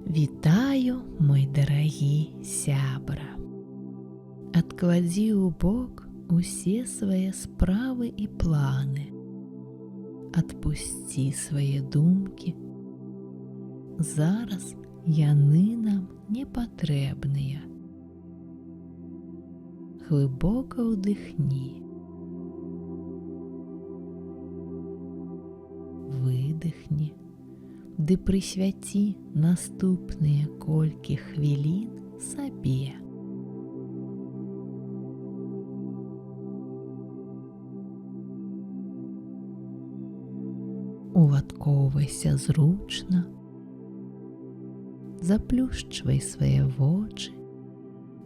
Вітаю, мой дарагі сябра. Адкладзі ў бок усе свае справы і планы. Адпусці свае думкі. Зараз яны нам не патрэбныя. Глыбока ўдыхні. Выдыхні. Ды прысвяці наступныя колькі хвілін сабе. Уладкоўвайся зручна, заплюшчвай свае вочы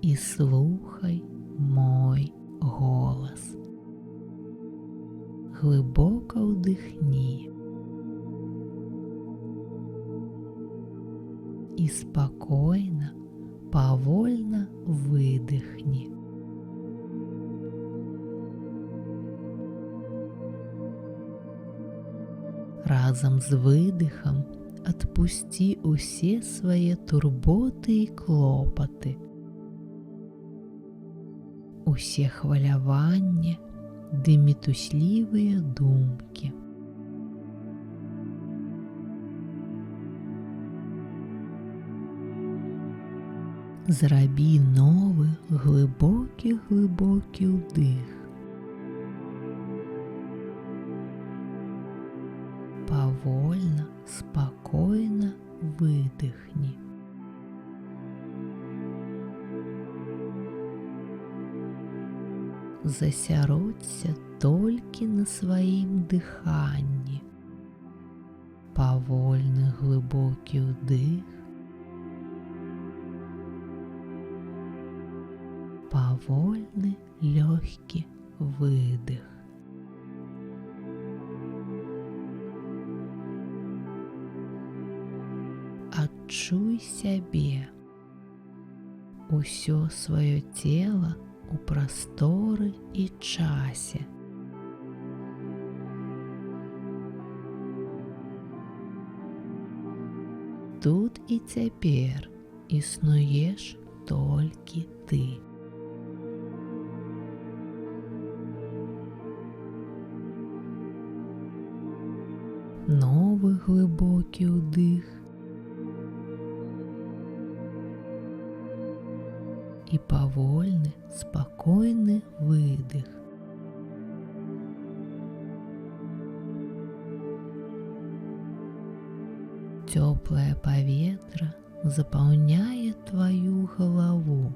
і слухай мой голас. Глыбока ўдыхні. І спакойна, павольна выдыхні. Разам з выдыхам адпусці ўсе свае турботы і клопаты, усе хваляванні ды мітуслівыя думкі. Зрабі новы глыбокі ўдых. Павольна, спакойна выдыхні. Засяродься толькі на сваім дыханні. Павольны глыбокі ўдых. Павольны лёгкі выдых. Адчуй сябе, усё сваё цела у прасторы і часе. Тут і цяпер існуеш толькі ты. Новы глыбокі ўдых і павольны, спакойны выдых. Цёплае паветра запаўняе тваю галаву,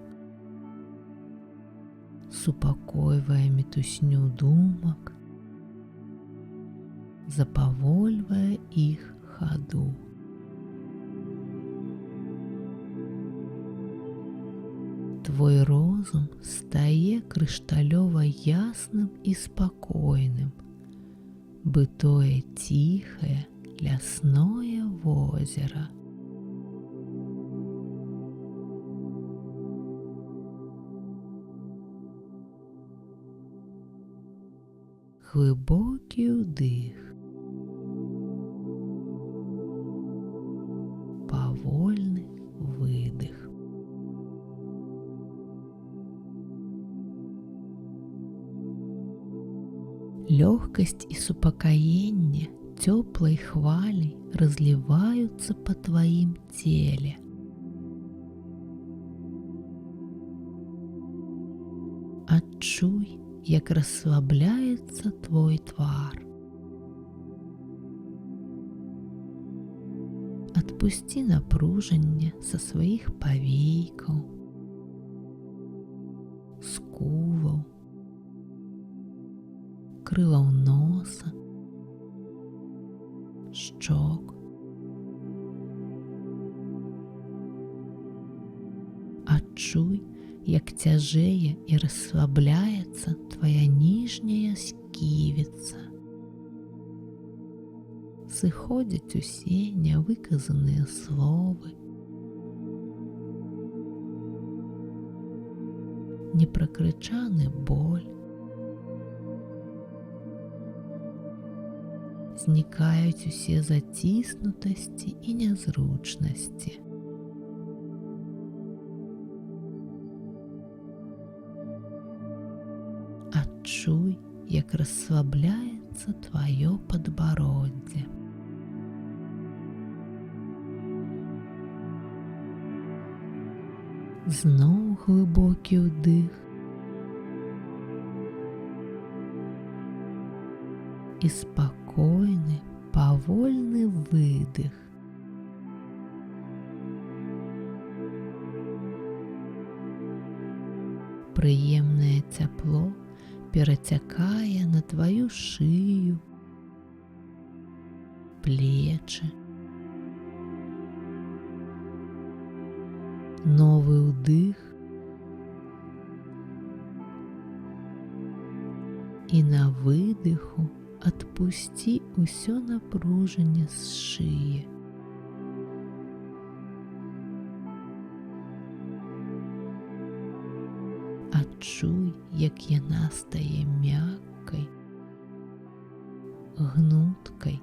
супакойвае мітусню думак, запавольвае іх хаду. Твой розум стае крышталёва ясным і спакойным, бытое ціхае лясное возера. Глыбокі ўдых. Павольны выдых. Лёгкасць і супакаенне цёплай хваляй разліваюцца па тваім целе. Адчуй, як расслабляецца твой твар. Адпусці напружанне са сваіх павейкаў, скулаў, крылаў носа, шчок. Адчуй, як цяжэе і расслабляецца твая ніжняя сківіца. Сыходзяць усе нявыказаныя словы, непракрычаны боль. Знікаюць усе заціснутасці і нязручнасці. Адчуй, як расслабляецца тваё падбароддзе. Зноў глыбокі ўдых і спакойны, павольны выдых. Прыемнае цяпло перацякае на тваю шыю, плечы. Новы ўдых і на выдыху адпусці ўсё напружанне з шыі. Адчуй, як яна стае мяккай, гнуткай.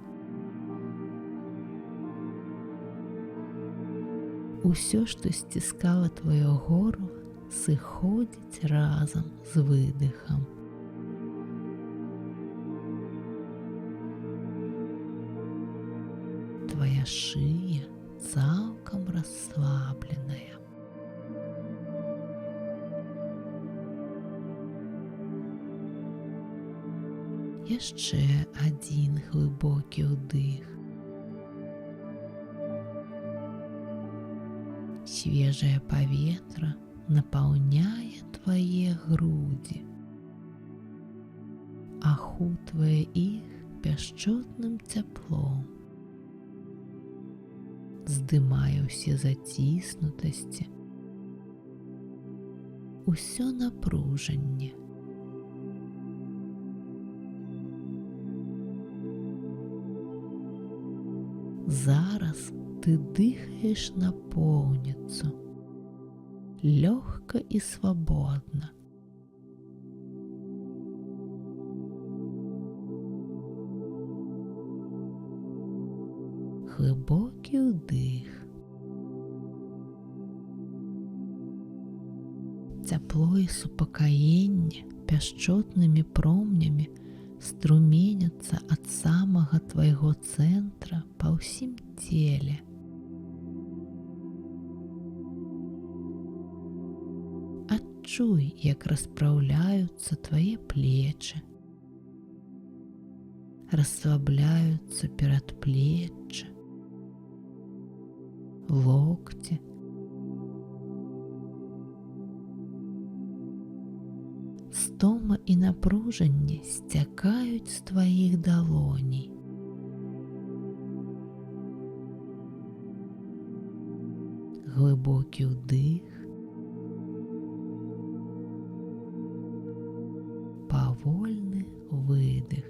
Усё, што сціскала тваё горла, сыходзіць разам з выдыхам. Твая шыя цалкам расслабленая. Яшчэ адзін глыбокі ўдых. Свежае паветра напаўняе твае грудзі, ахутвае іх пяшчотным цяплом, здымае ўсе заціснутасці, усё напружанне. Зараз ты дыхаеш напоўніцу, лёгка і свабодна. Глыбокі ўдых. Цяпло і супакаенне пяшчотнымі промнямі струменяцца ад самага твайго цэнтра па ўсім целе. Адчуй, як распраўляюцца твае плечы, расслабляюцца перадплеччы, локці. Стома і напружанне сцякаюць з тваіх далоней. Глыбокі ўдых, павольны выдых.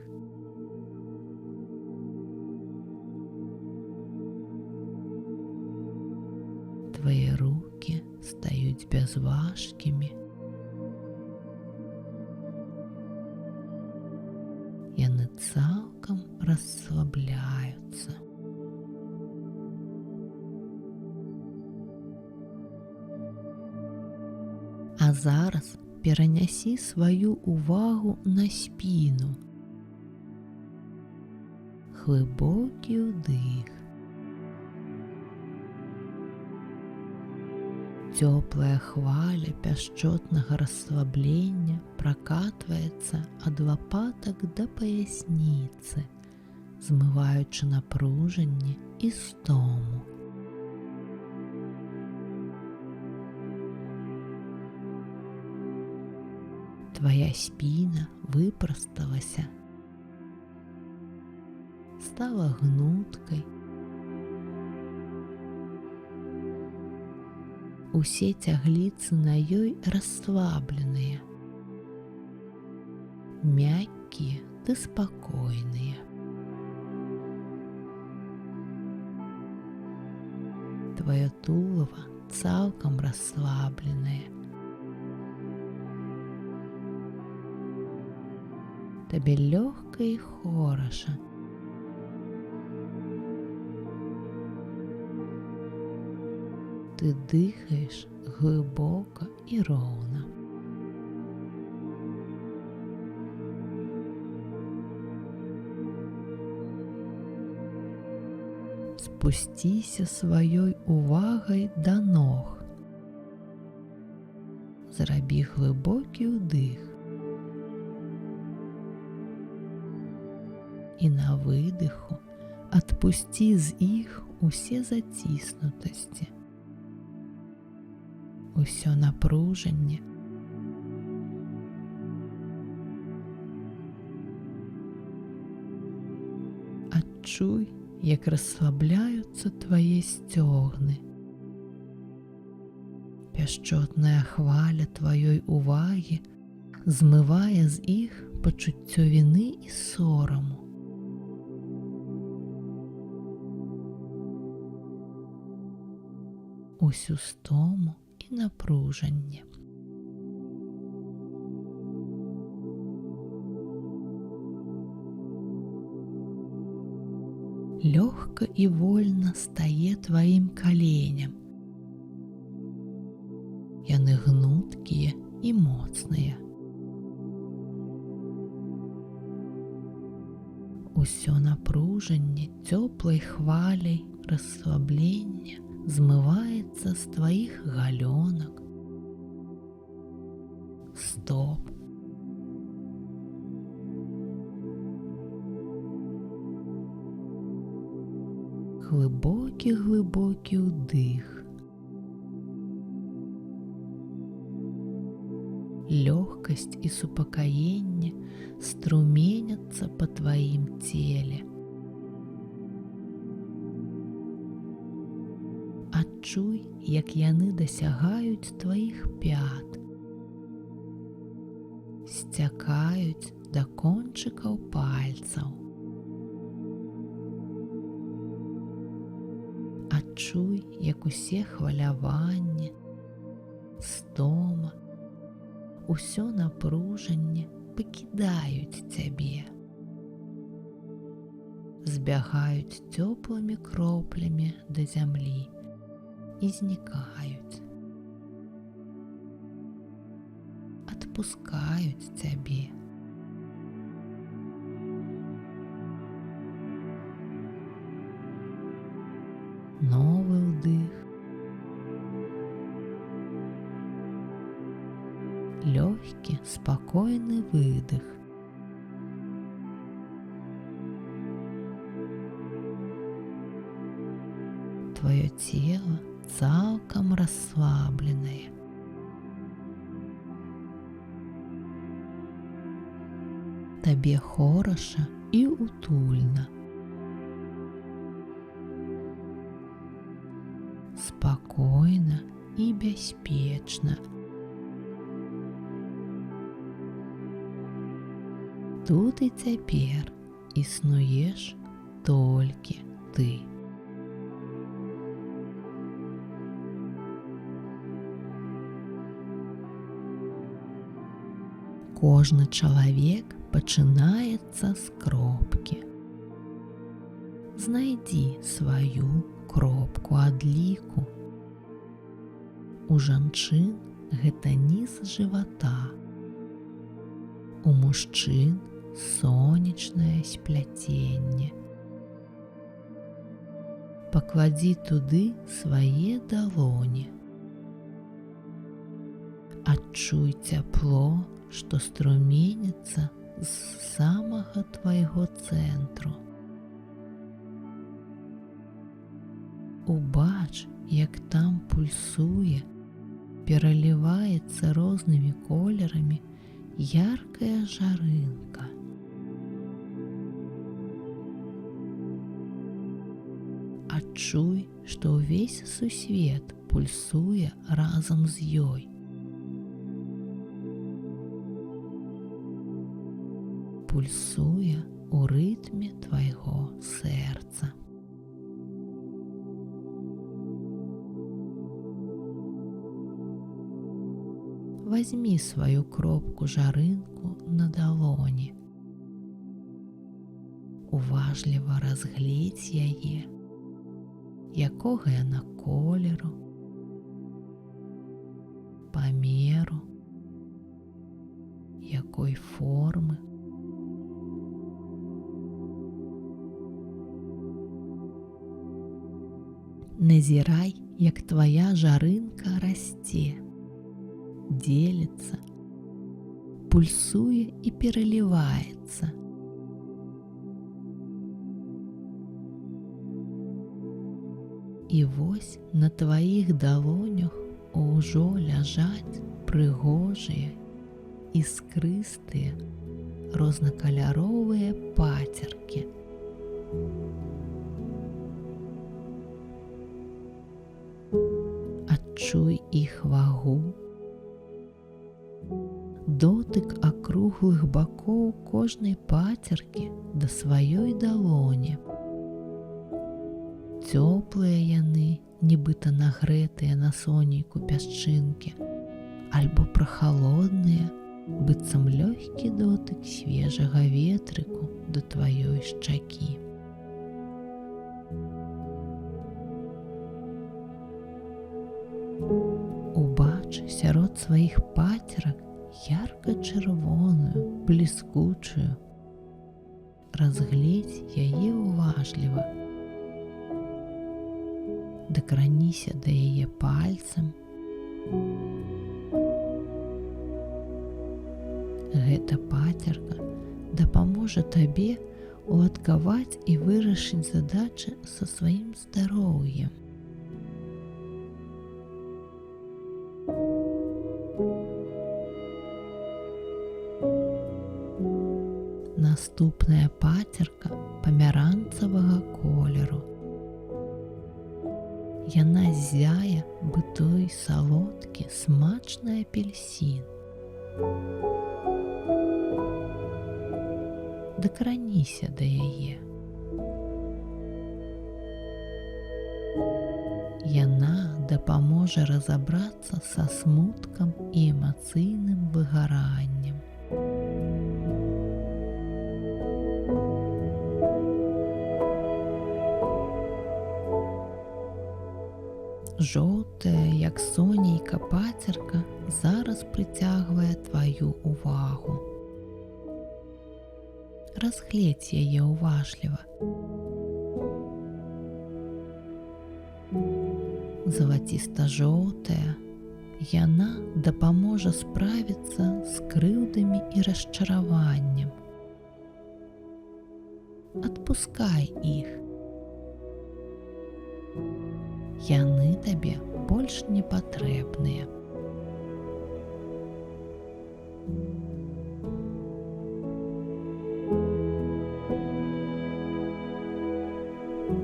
Твае рукі стаюць бязважкімі. Яны цалкам расслабляюцца. А зараз перанясі сваю увагу на спіну. Глыбокі ўдых. Цёплая хваля пяшчотнага расслаблення пракатваецца ад лапатак да паясніцы, змываючы напружанне і стому. Твая спіна выпрасталася, стала гнуткай. Усе цягліцы на ёй расслабленыя, мяккія ды спакойныя. Тваё тулава цалкам расслабленае. Табе лёгка і хораша. Ты дыхаеш глыбока і роўна. спусціся сваёй увагай да ног. Зрабі глыбокі ўдых. І на выдыху адпусці з іх усе заціснутасці, усё напружанне. Адчуй, як расслабляюцца твае сцёгны. Пяшчотная хваля тваёй увагі змывае з іх пачуццё віны і сораму. Усю стому і напружанне. Лёгка і вольна стае тваім каленям. Яны гнуткія і моцныя. Усё напружанне цёплай хваляй расслаблення змываецца з тваіх галёнак, стоп. Глыбокі ўдых. Лёгкасць і супакаенне струменяцца па тваім целе. Адчуй, як яны дасягаюць тваіх пят, сцякаюць да кончыкаў пальцаў. Адчуй, як усе хваляванне, стома, усё напружанне пакідаюць цябе. Збягаюць цёплымі кроплямі да зямлі і знікаюць. Адпускаюць цябе. Новы ўдых. Лёгкі, спакойны выдых. Твоё цело цалкам расслабленае. Табе хораша і утульна. Спакойна і бяспечна. Тут і цяпер існуеш толькі ты. Кожны чалавек пачынаецца з кропкі. Знайдзі сваю кропку адліку. У жанчын гэта ніз жывата. У мужчын сонечнае спляценне. Пакладзі туды свае далоні. Адчуй цяпло, што струменіцца з самага твайго цэнтру. Убач, як там пульсуе, пераліваецца рознымі колерамі яркая жарынка. Адчуй, што ўвесь сусвет пульсуе разам з ёй. Пульсуе ў рытме твайго сэрца. Вазьмі сваю кропку-жарынку на далоні. Уважліва разгледзь яе, якога яна колеру, памеру, якой формы. Назірай, як твоя жарынка расце, дзеліцца, пульсуе і пераліваецца. І вось на тваіх далонях ужо ляжаць прыгожыя, іскрыстыя, рознакаляровыя пацеркі. Адчуй іх вагу, дотык акруглых бакоў кожнай пацеркі да сваёй далоні. Цёплыя яны, нібыта нагрэтыя на сонейку пясчынкі, альбо прахалодныя, быццам лёгкі дотык свежага ветрыку да тваёй шчакі. Убач сярод сваіх пацерак ярка-чырвоную, бліскучую. Разгледзь яе уважліва. Дакраніся да яе пальцам. Гэта пацерка дапаможа табе уладкаваць і вырашыць задачы са сваім здароўем. Наступная пацерка памяранцавага колеру. Яна ззяе, бы той салодкі, смачны апельсін. Дакраніся да яе. Яна дапаможа разабрацца са смуткам і эмацыйным выгараннем. Жоўтая, як сонейка пацерка, зараз прыцягвае тваю увагу. Разгледзь яе уважліва. Залаціста-жоўтая, яна дапаможа справіцца з крыўдамі і расчараваннем. Адпускай іх. Яны табе больш не патрэбныя.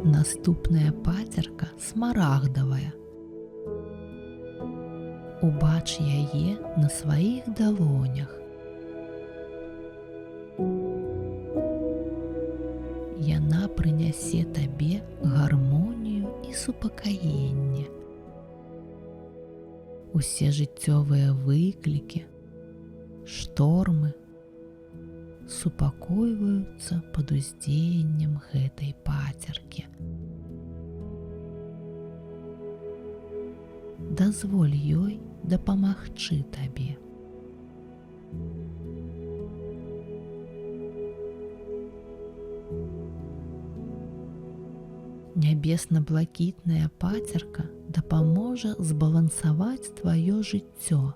Наступная пацерка смарагдавая. Убач яе на сваіх далонях. Яна прынясе табе гармонію і супакаенне. Усе жыццёвыя выклікі, штормы супакойваюцца пад уздзеяннем гэтай пацеркі. Дазволь ёй дапамагчы табе. Нябесна-блакітная пацерка дапаможа збалансаваць тваё жыццё.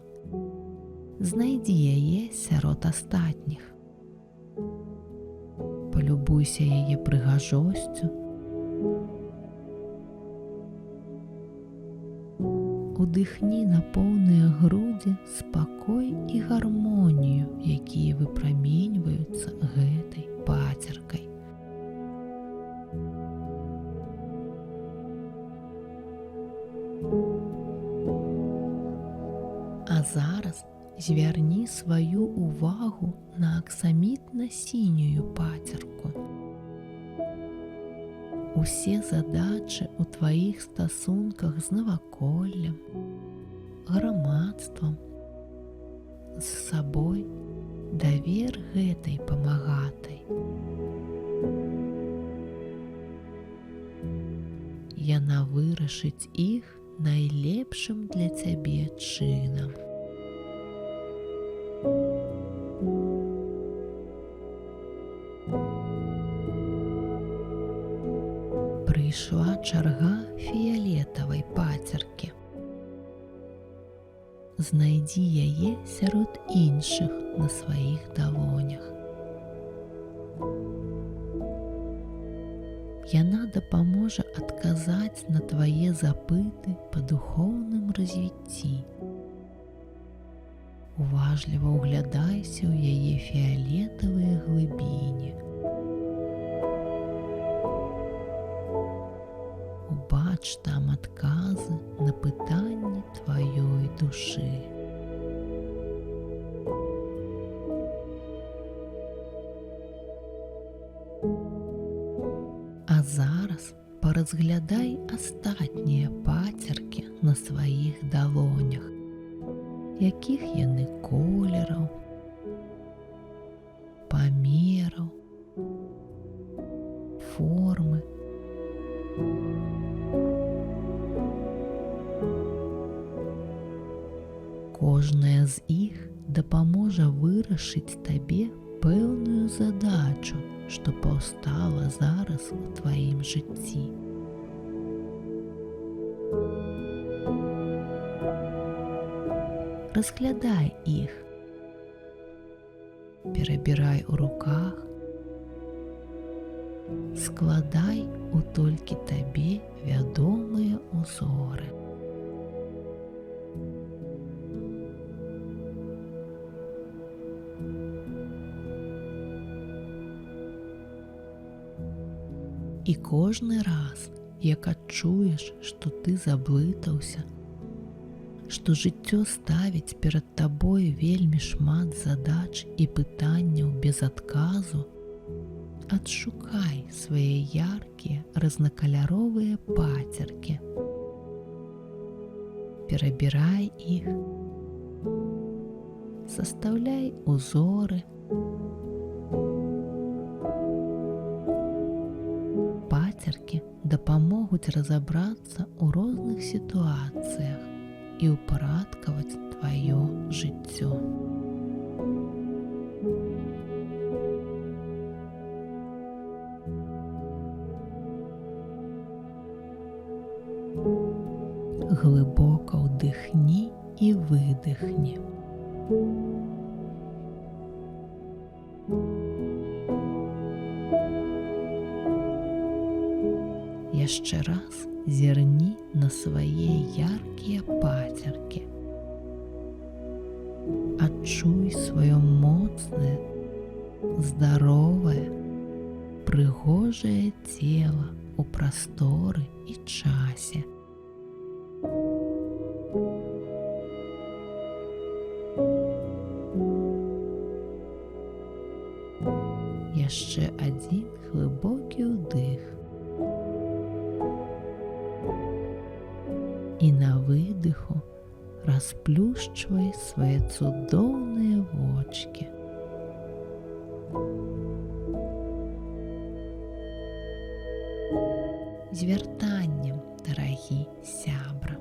Знайдзі яе сярод астатніх. Палюбуйся яе прыгажосцю. Удыхні на поўныя грудзі спакой і гармонію, якія выпраменьваюцца гэтай пацеркай. А зараз звярні сваю увагу на аксамітна-сінюю пацерку. Усе задачы ў тваіх стасунках з наваколлем, грамадствам, з сабой давер гэтай памагатай. Яна вырашыць іх найлепшым для цябе чынам. прыйшла чарга фіялетавай пацеркі. Знайдзі яе сярод іншых на сваіх далонях. Яна дапаможа адказаць на твае запыты па духоўным развіцці. Уважліва ўглядайся ў яе фіялетавыя глыбіні. Убач там адказы на пытанні тваёй душы. А зараз паразглядай астатнія пацеркі на сваіх далонях, якіх яны колераў, памераў, формы. Кожная з іх дапаможа вырашыць табе пэўную задачу, што паўстала зараз у тваім жыцці. Разглядай іх, перабірай у руках, складай у толькі табе вядомыя узоры. І кожны раз, як адчуеш, што ты заблытаўся, што жыццё ставіць перад табой вельмі шмат задач і пытанняў без адказу, адшукай свае яркія разнакаляровыя пацеркі. Перабірай іх, састаўляй узоры. Пацеркі дапамогуць разабрацца ў розных сітуацыях і ўпарадкаваць тваё жыццё. Глыбока ўдыхні і выдыхні. Яшчэ раз зірні на свае яркія пацеркі. Адчуй сваё моцнае, здаровае, прыгожае цела ў прасторы і часе. Яшчэ адзін глыбокі ўдых. І на выдыху расплюшчвай свае цудоўныя вочкі. З вяртаннем, дарагі сябра!